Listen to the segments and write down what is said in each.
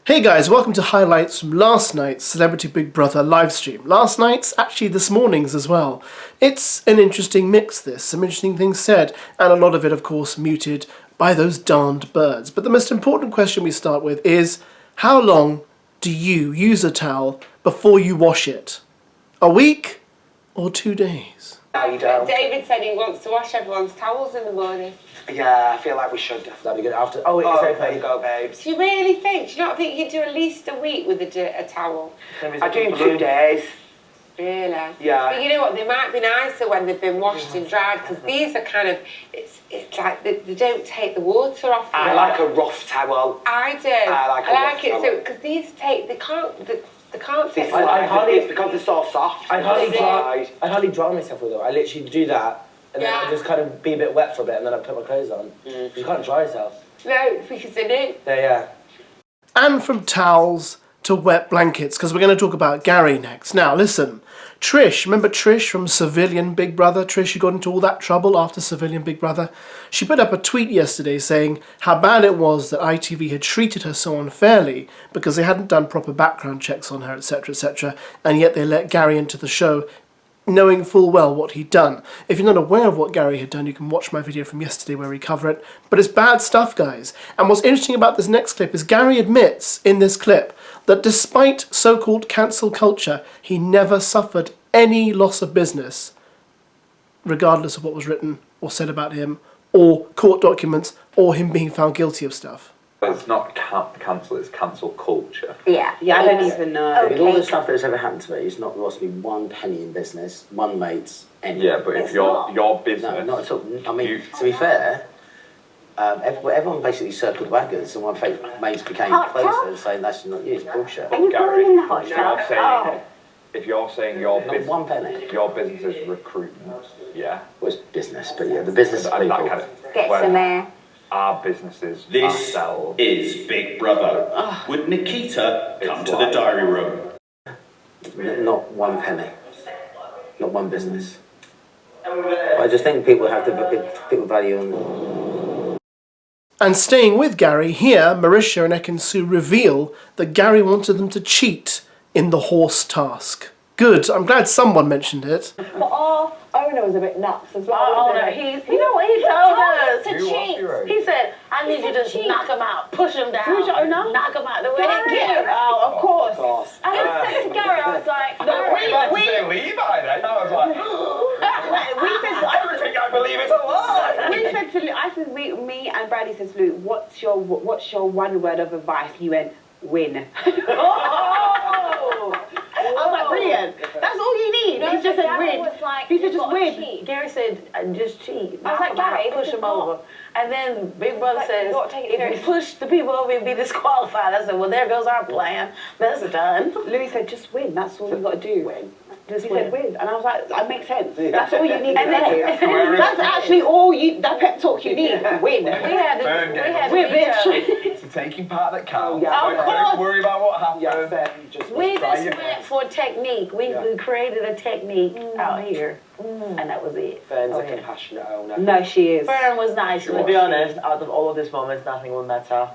Hey guys, welcome to highlights from last night's Celebrity Big Brother livestream. Last night's, actually this morning's as well. It's an interesting mix this, some interesting things said, and a lot of it of course muted by those darned birds. But the most important question we start with is, how long do you use a towel before you wash it? A week or 2 days? David said he wants to wash everyone's towels in the morning. Yeah, I feel like we should. That'd be good after. Oh, it is okay. There you go, babes. Do you really think? Do you not think you could do at least a week with a towel? I do in 2 days. Really? Yeah. But you know what? They might be nicer when they've been washed and dried, because these are kind of, it's like they don't take the water off. I like a rough towel. I do. I like it. So because these take, they can't take. It's because they're so soft. I hardly dry myself with it. I literally do that, and then I just kind of be a bit wet for a bit, and then I put my clothes on. You can't dry yourself. No, because they do. Yeah. And from towels to wet blankets, because we're going to talk about Gary next. Now, listen, Trish, remember Trish from Civilian Big Brother? Trish, who got into all that trouble after Civilian Big Brother? She put up a tweet yesterday saying how bad it was that ITV had treated her so unfairly because they hadn't done proper background checks on her, etc., and yet they let Gary into the show knowing full well what he'd done. If you're not aware of what Gary had done, you can watch my video from yesterday where we cover it. But it's bad stuff, guys. And what's interesting about this next clip is Gary admits in this clip that despite so-called cancel culture, he never suffered any loss of business, regardless of what was written or said about him, or court documents, or him being found guilty of stuff. It's not cancel, it's cancel culture. Yeah, I don't even know. Okay. With all the stuff that's ever happened to me, it's not lost me 1 penny in business, one mate's, anything. Yeah, but if your business... No, not at all. I mean, to be fair, everyone basically circled wagons, and my mates became closer, saying that's not you, it's bullshit. Are you going in the hotel? If you're saying your business... Not 1 penny. Your business is recruitment, yeah? Well, it's business, but yeah, the business people. That kind of, Get some air. Our businesses This ourselves. is Big Brother. Would Nikita come to the diary room? Not 1 penny. Not one business. I just think people have to people value on. And staying with Gary, here, Marisha and Ekin Su reveal that Gary wanted them to cheat in the horse task. Good, I'm glad someone mentioned it. But our owner was a bit nuts as well. Our owner, you know what he told us? To cheat. He said, I need you to just knock him out, push him down. Who's your owner? Knock him out the way. Oh, of course. And I said to Gary, I was like, Levi then. I was like, I don't think I believe it's a lie. We said to Luke, I said, me and Bradley said to Luke, what's your one word of advice? He went, win. I was like, brilliant. That's all you need. He just said win. He said just win. Gary said, just cheat. I was like, Gary, push him over. And then Big Brother says, if you push the people over, you'll be disqualified. I said, well, there goes our plan. That's done. Louis said, just win. That's all you got to do. Win. Just he win. said win. And I was like, that makes sense. That's all you need to say. That's actually all that pep talk you need. Win. We're bitch. It's a taking part that counts. Don't worry about what happens. We just went for technique. We created a technique out here. And that was it. Fern's a compassionate owner. No, she is. Fern was nice. To be honest, out of all of these moments, nothing will matter.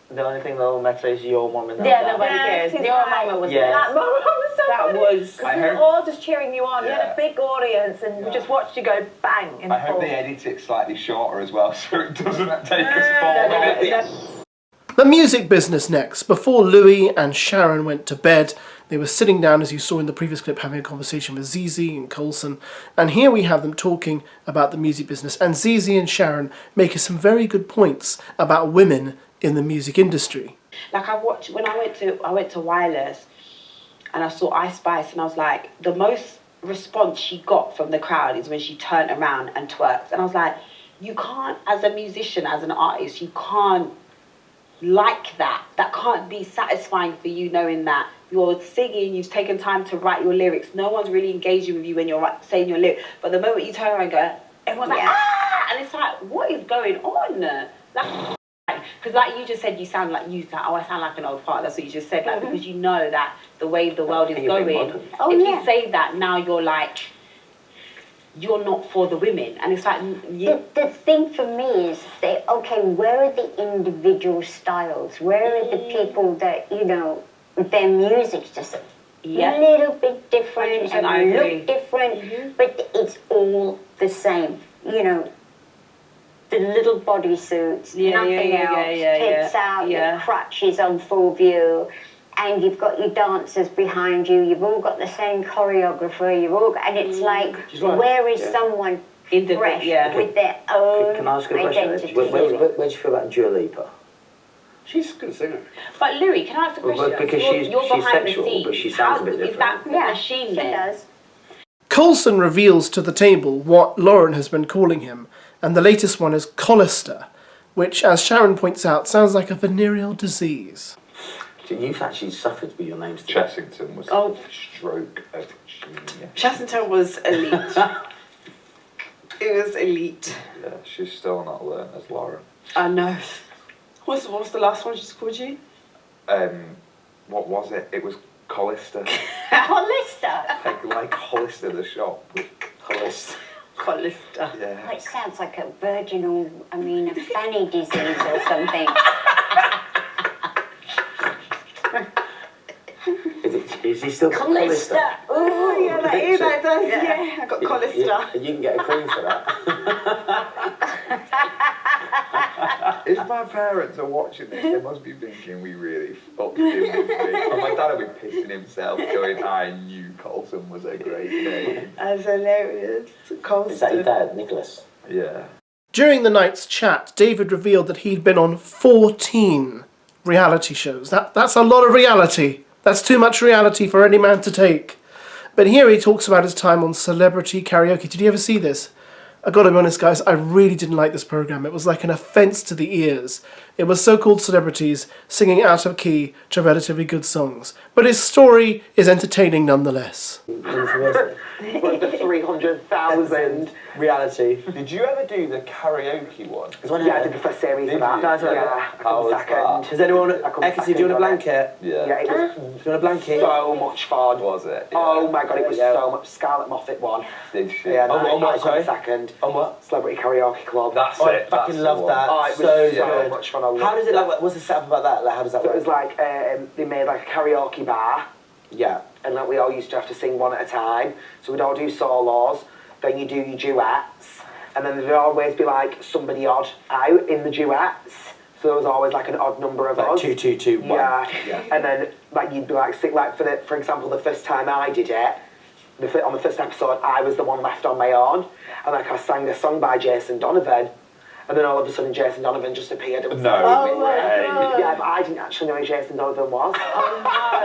The only thing that will matter is your moment. Yeah, nobody cares. Your moment was that moment was so funny. Because we were all just cheering you on. You had a big audience, and we just watched you go bang. In I hope they edit it slightly shorter as well, so it doesn't take us 4 minutes. The music business next. Before Louis and Sharon went to bed, they were sitting down, as you saw in the previous clip, having a conversation with Zizi and Coulson. And here we have them talking about the music business. And Zizi and Sharon making some very good points about women in the music industry. Like when I went to Wireless and I saw Ice Spice, and I was like, the most response she got from the crowd is when she turned around and twerked. And I was like, you can't, as a musician, as an artist, you can't like that. That can't be satisfying for you, knowing that you're singing, you've taken time to write your lyrics. No one's really engaging with you when you're saying your lyrics. But the moment you turn around and go, everyone's like, ah! And it's like, what is going on? Because like you just said, I sound like an old fart. That's what you just said. Like, because you know that the way the world is going. If you say that, now you're like, you're not for the women. And it's like, The thing for me is that, okay, where are the individual styles? Where are the people that, you know, their music's just a little bit different and look different, but it's all the same. You know, the little bodysuits, nothing else, tits out, your crutches on full view, and you've got your dancers behind you, you've all got the same choreographer, you've all got, and it's like, where is someone fresh with their own Can I ask a identity? question? Where do you feel about Dua Lipa? She's a good singer. But Louis, can I ask a question? Because you're she's behind sexual, the scenes. but she sounds a bit Is that different. machine then? Does. Coulson reveals to the table what Lauren has been calling him, and the latest one is Colister, which, as Sharon points out, sounds like a venereal disease. You've actually suffered with your names. Chessington was a stroke of genius. Chessington was elite. It was elite. Yeah, she's still not learned as Lauren. I know. What's the last one she's called you? What was it? It was Hollister. Hollister? like Hollister the shop with Hollister. Hollister. Yeah. Oh, it sounds like a virginal, a fanny disease or something. Is he still Colister? Oh, yeah, that is, that does. Yeah, I got Colister. You can get a cream for that. If my parents are watching this, they must be thinking we really fucked him. And my dad will be pissing himself, going, I knew Coulson was a great name. That's hilarious. Coulson. Is that your dad, Nicholas? Yeah. During the night's chat, David revealed that he'd been on 14 reality shows. That's a lot of reality. That's too much reality for any man to take. But here he talks about his time on Celebrity Karaoke. Did you ever see this? I gotta be honest, guys, I really didn't like this program. It was like an offence to the ears. It was so-called celebrities singing out of key to relatively good songs. But his story is entertaining nonetheless. Like the 300,000 reality. Did you ever do the karaoke one? Yeah, I did the first series of that. Yeah, I come second. Does anyone... Ekin Su, do you want a blanket? Yeah. Yeah, it was Do you want a blanket? so much fun. Was it? Oh my god, it was so much. Scarlett Moffat won. Did she? Yeah, on what, I sorry? come second. On what? Celebrity Karaoke Club. That's I it. fucking love that. Oh, it was so so good. much fun. I loved How does it, like, what's the setup about that? Like, how does that So work? it was like, they made like a karaoke bar. Yeah. And like we all used to have to sing one at a time. So we'd all do solos, then you do your duets, and then there'd always be like somebody odd out in the duets. So there was always like an odd number of Like us. 2, 2, 2, 1. Yeah. And then like you'd be like sing like for example the first time I did it, on the first episode I was the one left on my own, and like I sang a song by Jason Donovan. And then all of a sudden Jason Donovan just appeared. It was No way. Yeah, but I didn't actually know who Jason Donovan was.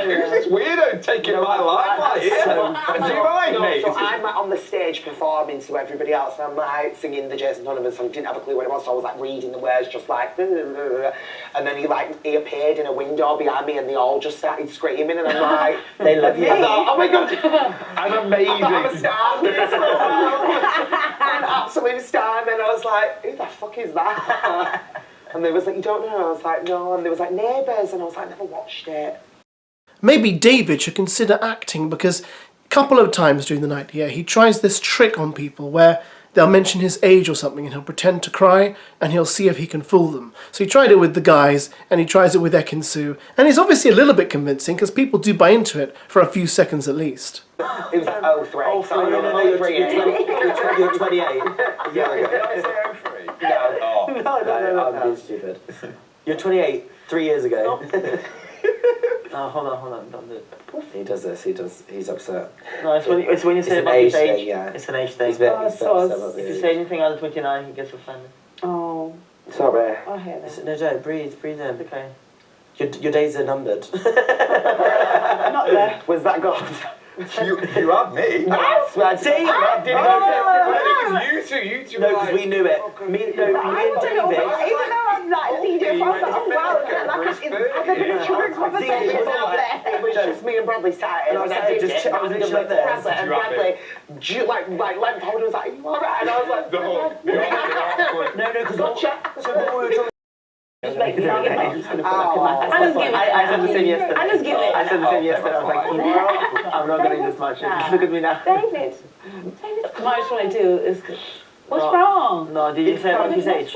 Who's this weirdo taking my limelight? So Do you mind me? So I'm like on the stage performing to everybody else, and I'm like singing the Jason Donovan song. Didn't have a clue what it was, so I was like reading the words, just like. And then he appeared in a window behind me, and they all just started screaming, and I'm like, They love you. I thought, oh my god, I'm amazing. I'm a star. I'm an absolute star. And then I was like, who the fuck is that? And they was like, you don't know? I was like, no. And they was like, Neighbours, and I was like, never watched it. Maybe David should consider acting, because a couple of times during the night, he tries this trick on people where they'll mention his age or something and he'll pretend to cry and he'll see if he can fool them. So he tried it with the guys and he tries it with Ekin Su, and he's obviously a little bit convincing because people do buy into it for a few seconds at least. It was like 03. Oh, So no, you're 28. Did I say 03? No. I'm being stupid. You're 28, 3 years ago. Oh, hold on, don't do it. He does this, he's upset. No, it's when you say an about age his age. thing, yeah. It's an age thing. He's upset If you say anything under 29, he gets offended. Oh, Sorry. I hear that. No, don't, breathe in. Okay. Your days are numbered. Not there. Was that God? You have me. See? You two. No, because we knew it. Me and David. Even though I'm like CJ, I was like, oh wow, It was just me and Bradley sat in, and I did it. I was literally up there. Bradley, and Bradley, like leant forward and was like, are you alright? And I was like, No, because what we were trying just make me laugh. I said the same yesterday. I just give it. I said the same yesterday. I was like, I'm not getting this much. Look at me now. David. March 22 is good. What's wrong? No, did you say about his age? Did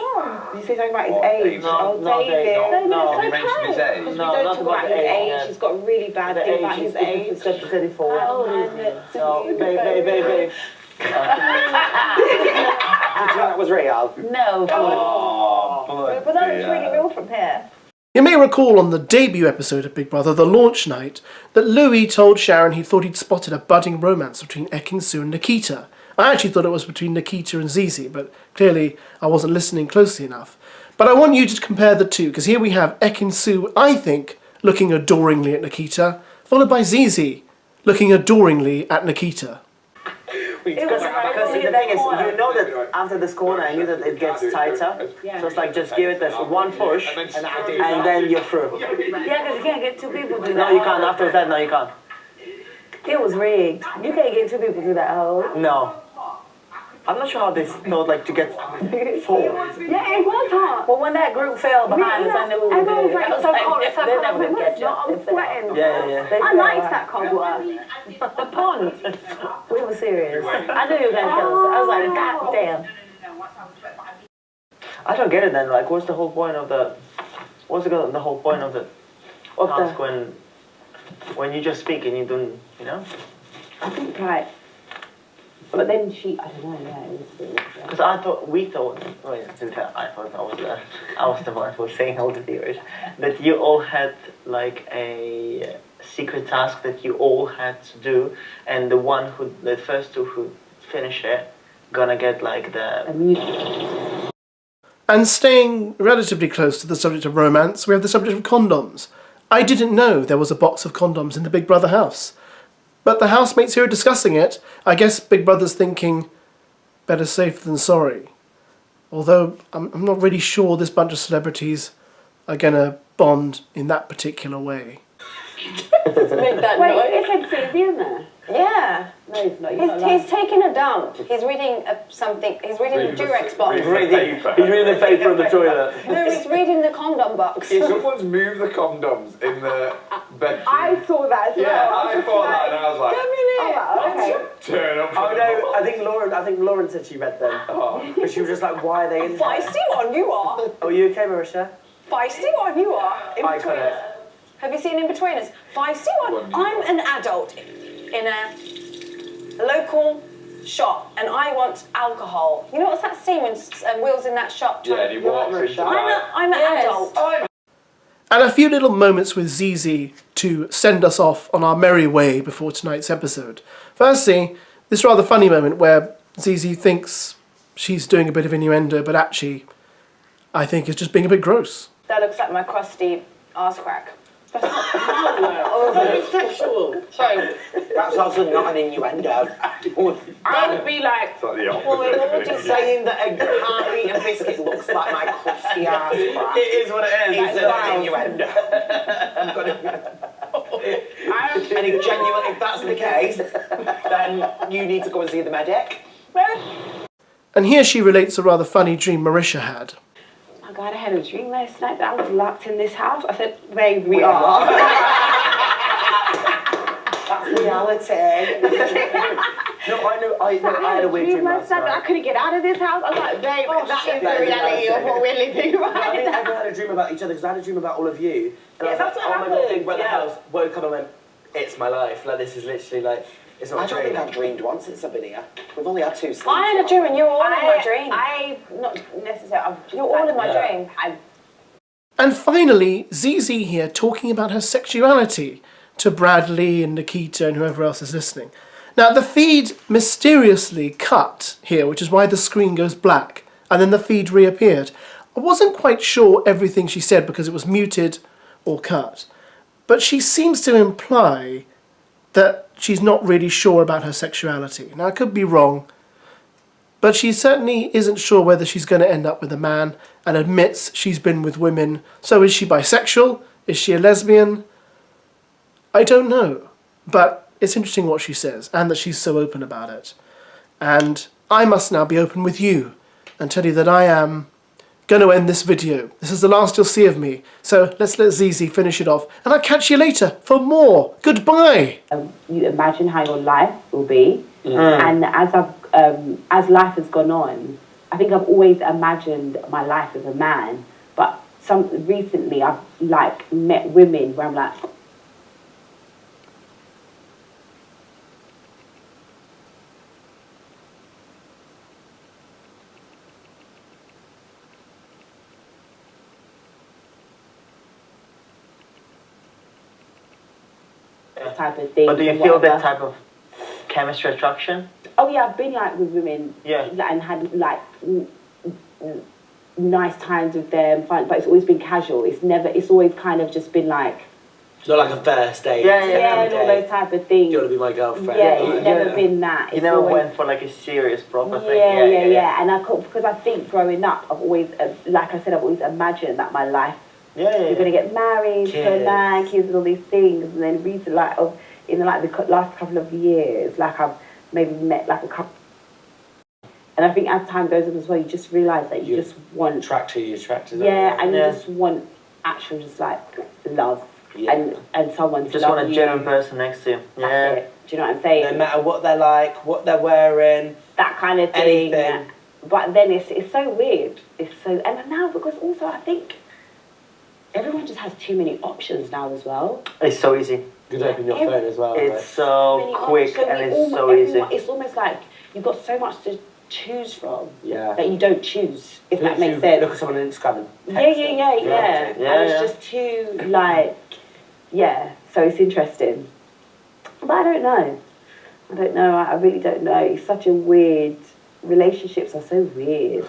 you say something about his age? No, Oh, David. no. You mentioned his age. We No, don't not talk about about his the age. age, He's got a really bad thing about his age. It's 34. How old is he? So, babe. Did you know that was real? No. Oh, But that was really real from here. You may recall on the debut episode of Big Brother, the launch night, that Louis told Sharon he thought he'd spotted a budding romance between Ekin Su and Nikita. I actually thought it was between Nikita and Zizi, but clearly I wasn't listening closely enough. But I want you to compare the two, because here we have Ekin Su, I think, looking adoringly at Nikita, followed by Zizi looking adoringly at Nikita. Because the thing is, you know that after this corner, I knew that it gets tighter. So it's like, just give it this one push, and then you're through. Yeah, because you can't get two people through that. No, you can't. After that, no, you can't. It was rigged. You can't get two people through that hole. No. I'm not sure how they thought, like, to get four. Yeah, it was hard. Well, when that group fell behind us, I knew we were good. I was like, they're never going to catch up. I'm sweating. Yeah. I liked that cold water. The pond. We were serious. I knew you were going to kill us. I was like, God damn. I don't get it then. Like, what's the whole point of the... What's the whole point of the task when you just speak and you don't, you know? I think, right. But then I don't know, yeah, it was a bit... Because we thought, to be fair, I thought I was the one who was saying all the viewers, that you all had like a secret task that you all had to do, and the first two who finish it, gonna get like the... And staying relatively close to the subject of romance, we have the subject of condoms. I didn't know there was a box of condoms in the Big Brother house. But the housemates here are discussing it. I guess Big Brother's thinking, better safe than sorry. Although, I'm not really sure this bunch of celebrities are going to bond in that particular way. Wait, is it Zizi in there? Yeah. No, he's not. He's taking a dump. He's reading something. He's reading the Durex box. He's reading the paper on the toilet. No, he's reading the condom box. Someone's moved the condoms in the bedroom. I saw that as well. Yeah, I thought that, and I was like, turn up. Oh no, I think Lauren said she read them. But she was just like, why are they in there? Feisty one you are. Oh, you okay, Marisha? Feisty one you are. I got it. Have you seen In Between Us? Feisty one. I'm an adult in a local shop and I want alcohol. You know what's that scene when Will's in that shop? Yeah, and he walks into I'm an adult. And a few little moments with Zizi to send us off on our merry way before tonight's episode. Firstly, this rather funny moment where Zizi thinks she's doing a bit of innuendo, but actually, I think is just being a bit gross. That looks like my crusty arse crack. Oh, sexual. Sorry. That's also not an innuendo. I would be like, well, you're just saying that a heart-beating biscuit looks like my crusty ass crack. It is what it is. It's an innuendo. And if that's the case, then you need to go and see the medic. And here she relates a rather funny dream Marisha had. Oh my God, I had a dream last night that I was locked in this house. I said, babe, we are. That's reality. No, I had a weird dream last night. I couldn't get out of this house. I was like, babe, that is the reality of what we're living right I think everyone had a dream about each other, because I had a dream about all of you. And Yeah, I was that's like, what oh my God, Big Brother house. Woke up and went, it's my life. Like, this is literally like, it's not a dream. I don't think I've dreamed once since I've been here. We've only had 2 sleeps. I had a dream and you're all in my dream. not necessarily. You're all in my dream. And finally, Zizi here talking about her sexuality to Bradley and Nikita and whoever else is listening. Now, the feed mysteriously cut here, which is why the screen goes black, and then the feed reappeared. I wasn't quite sure everything she said because it was muted or cut, but she seems to imply that she's not really sure about her sexuality. Now, I could be wrong, but she certainly isn't sure whether she's going to end up with a man and admits she's been with women. So is she bisexual? Is she a lesbian? I don't know, but it's interesting what she says and that she's so open about it. And I must now be open with you and tell you that I am going to end this video. This is the last you'll see of me. So let's let Zizi finish it off. And I'll catch you later for more. Goodbye. You imagine how your life will be. And as life has gone on, I think I've always imagined my life as a man. But recently I've like met women where I'm like, type of thing. But do you feel that type of chemistry attraction? Oh yeah, I've been like with women, yeah, and had like nice times with them, fun, but it's always been casual. It's always kind of just been like. It's not like a first date. Yeah, and all those type of things. You want to be my girlfriend. Yeah, it's never been that. You never went for like a serious proper thing. Yeah. And because I think growing up, I've always, like I said, I've always imagined that my life. You're gonna get married, to a man, kids, and all these things, and then in the last couple of years, like I've maybe met like a couple. And I think as time goes on as well, you just realise that you just want... Attract who you attract. You just want actual just like love and someone to just love want a genuine person next to you. Yeah. Do you know what I'm saying? No matter what they're like, what they're wearing. That kind of thing. Anything. But then it's so weird. And now because also I think everyone just has too many options now as well. It's so easy. You can open your phone as well. It's so quick and it's so easy. It's almost like you've got so much to choose from that you don't choose, if that makes sense. Look at someone on Instagram and Yeah. And it's just too like, so it's interesting. But I don't know. I really don't know. It's such a weird, relationships are so weird.